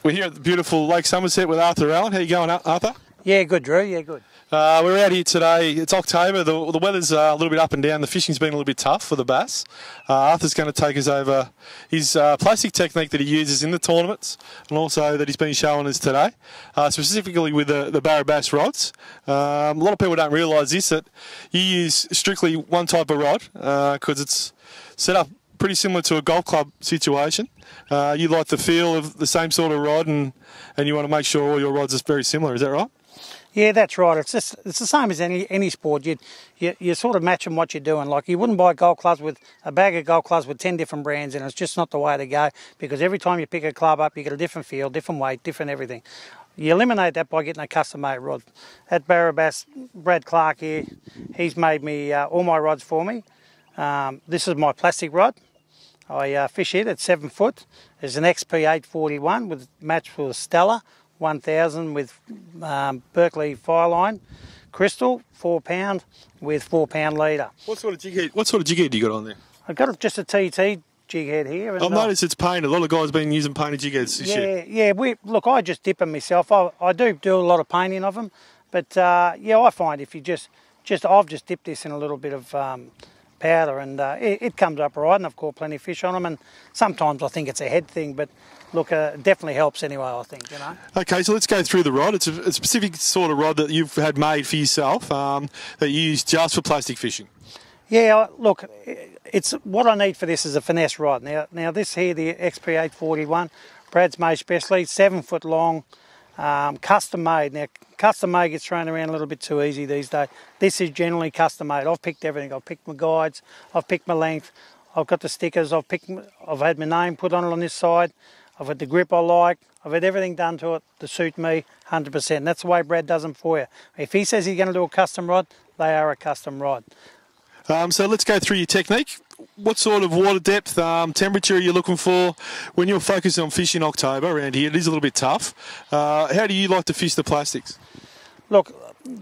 We're here at the beautiful Lake Somerset with Arthur Allen. How you going, Arthur? Yeah, good, Drew. Yeah, good. We're out here today. It's October. The weather's a little bit up and down. The fishing's been a little bit tough for the bass. Arthur's going to take us over his plastic technique that he uses in the tournaments, and also that he's been showing us today, specifically with the Barrabass rods. A lot of people don't realise this, that you use strictly one type of rod because it's set up pretty similar to a golf club situation. You like the feel of the same sort of rod, and you want to make sure all your rods are very similar. Is that right? Yeah, that's right. It's the same as any sport. You're sort of matching what you're doing. Like, you wouldn't buy golf clubs with a bag of golf clubs with 10 different brands, and it's just not the way to go, because every time you pick a club up, you get a different feel, different weight, different everything. You eliminate that by getting a custom-made rod. At Barrabass, Brad Clark here, he's made me all my rods for me. This is my plastic rod. I fish it at 7 foot. There's an XP841 with matched with a Stella 1000 with Berkeley Fireline crystal, 4 pound with 4 pound leader. What sort of jig head? What sort of jig head do you got on there? I've got just a TT jig head here. I've noticed it's painted. A lot of guys have been using painted jig heads this year. Yeah. Look, I just dip them myself. I do a lot of painting of them, but yeah, I find if you I've just dipped this in a little bit of powder, and it comes up right, and I've caught plenty of fish on them, and sometimes I think it's a head thing, but look, it definitely helps anyway, I think, you know. Okay, so let's go through the rod. It's a specific sort of rod that you've had made for yourself, that you use just for plastic fishing. Yeah, look, it's what I need for this is a finesse rod. Now this here, the XP841, Brad's made specially, 7 foot long, custom made. Now, custom made gets thrown around a little bit too easy these days. This is generally custom made. I've picked everything. I've picked my guides, I've picked my length, I've got the stickers, I've had my name put on it on this side, I've had the grip I like, I've had everything done to it to suit me 100%. That's the way Brad does them for you. If he says he's going to do a custom rod, they are a custom rod. So let's go through your technique. What sort of water depth, temperature are you looking for when you're focusing on fishing October around here? It is a little bit tough. How do you like to fish the plastics? Look,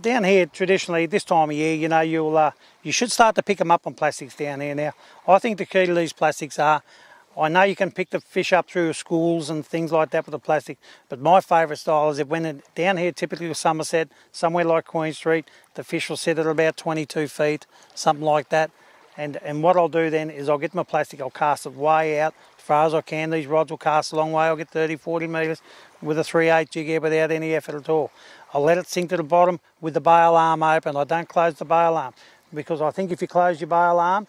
down here traditionally this time of year, you know, you should start to pick them up on plastics down here now. I think the key to these plastics are, I know you can pick the fish up through schools and things like that with the plastic, but my favourite style is down here, typically with Somerset, somewhere like Queen Street, the fish will sit at about 22 feet, something like that. And what I'll do then is I'll get my plastic, I'll cast it way out as far as I can. These rods will cast a long way. I'll get 30, 40 metres with a 3/8 jig head without any effort at all. I'll let it sink to the bottom with the bail arm open. I don't close the bail arm, because I think if you close your bail arm,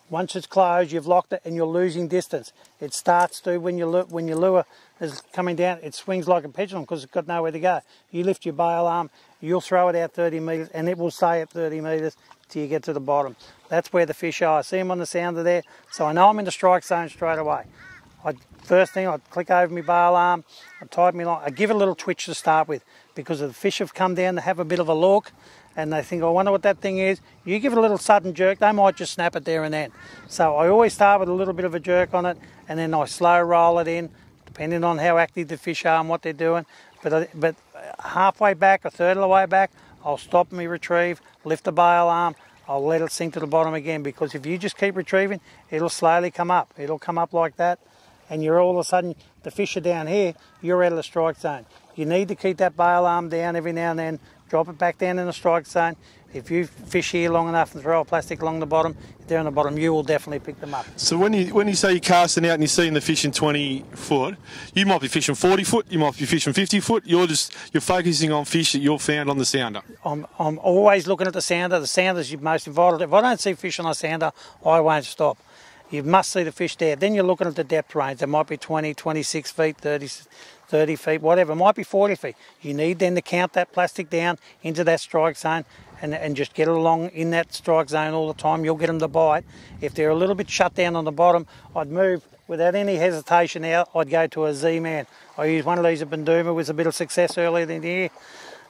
once it's closed, you've locked it and you're losing distance. It starts to, when your lure is coming down, it swings like a pendulum because it's got nowhere to go. You lift your bail arm, you'll throw it out 30 metres and it will stay at 30 metres till you get to the bottom. That's where the fish are. I see them on the sounder there, so I know I'm in the strike zone straight away. First thing, I click over my bail arm, I tighten my line, I give it a little twitch to start with, because the fish have come down to have a bit of a look, and they think, I wonder what that thing is. You give it a little sudden jerk, they might just snap it there and then. So I always start with a little bit of a jerk on it, and then I slow roll it in, depending on how active the fish are and what they're doing. But halfway back, a third of the way back, I'll stop me retrieve, lift the bail arm, I'll let it sink to the bottom again, because if you just keep retrieving, it'll slowly come up. It'll come up like that, and you're all of a sudden, the fish are down here, you're out of the strike zone. You need to keep that bail arm down every now and then, drop it back down in the strike zone. If you fish here long enough and throw a plastic along the bottom, if they're on the bottom, you will definitely pick them up. So when you say you're casting out and you're seeing the fish in 20 foot, you might be fishing 40 foot, you might be fishing 50 foot, you're focusing on fish that you've found on the sounder. I'm always looking at the sounder. The sounder's most involved. If I don't see fish on a sounder, I won't stop. You must see the fish there. Then you're looking at the depth range. It might be 20, 26 feet, 30 feet, whatever. It might be 40 feet. You need then to count that plastic down into that strike zone and just get it along in that strike zone all the time. You'll get them to bite. If they're a little bit shut down on the bottom, I'd move without any hesitation out. I'd go to a Z-Man. I used one of these at Binduma with a bit of success earlier in the year.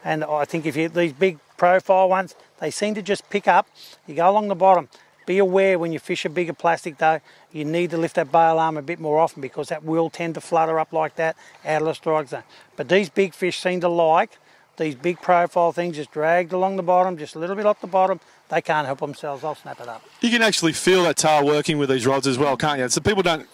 And I think if you these big profile ones, they seem to just pick up. You go along the bottom. Be aware when you fish a bigger plastic though, you need to lift that bail arm a bit more often because that will tend to flutter up like that out of the strike zone. But these big fish seem to like these big profile things just dragged along the bottom, just a little bit off the bottom. They can't help themselves. I'll snap it up. You can actually feel that tail working with these rods as well, can't you? So people don't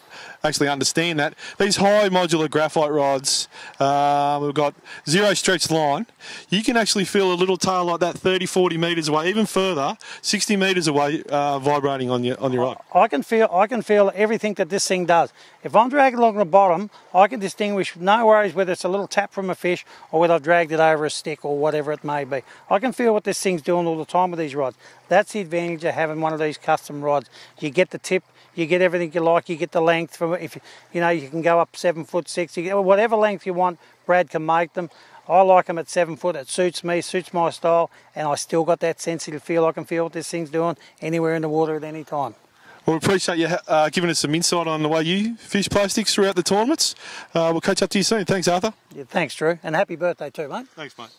actually understand that. These high modular graphite rods, we've got zero stretch line. You can actually feel a little tail like that 30, 40 metres away, even further, 60 metres away, vibrating on your rod. I can feel everything that this thing does. If I'm dragging along the bottom, I can distinguish, no worries whether it's a little tap from a fish or whether I've dragged it over a stick or whatever it may be. I can feel what this thing's doing all the time with these rods. That's the advantage of having one of these custom rods. You get the tip, you get everything you like, you get the length from it. If you know, you can go up 7'6", you get whatever length you want. Brad can make them. I like them at 7 foot. It suits me, suits my style, and I still got that sensitive feel. I can feel what this thing's doing anywhere in the water at any time. Well, we appreciate you giving us some insight on the way you fish plastics throughout the tournaments. We'll catch up to you soon. Thanks, Arthur. Yeah, thanks, Drew, and happy birthday too, mate. Thanks, mate.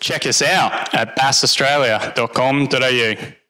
Check us out at bassaustralia.com.au.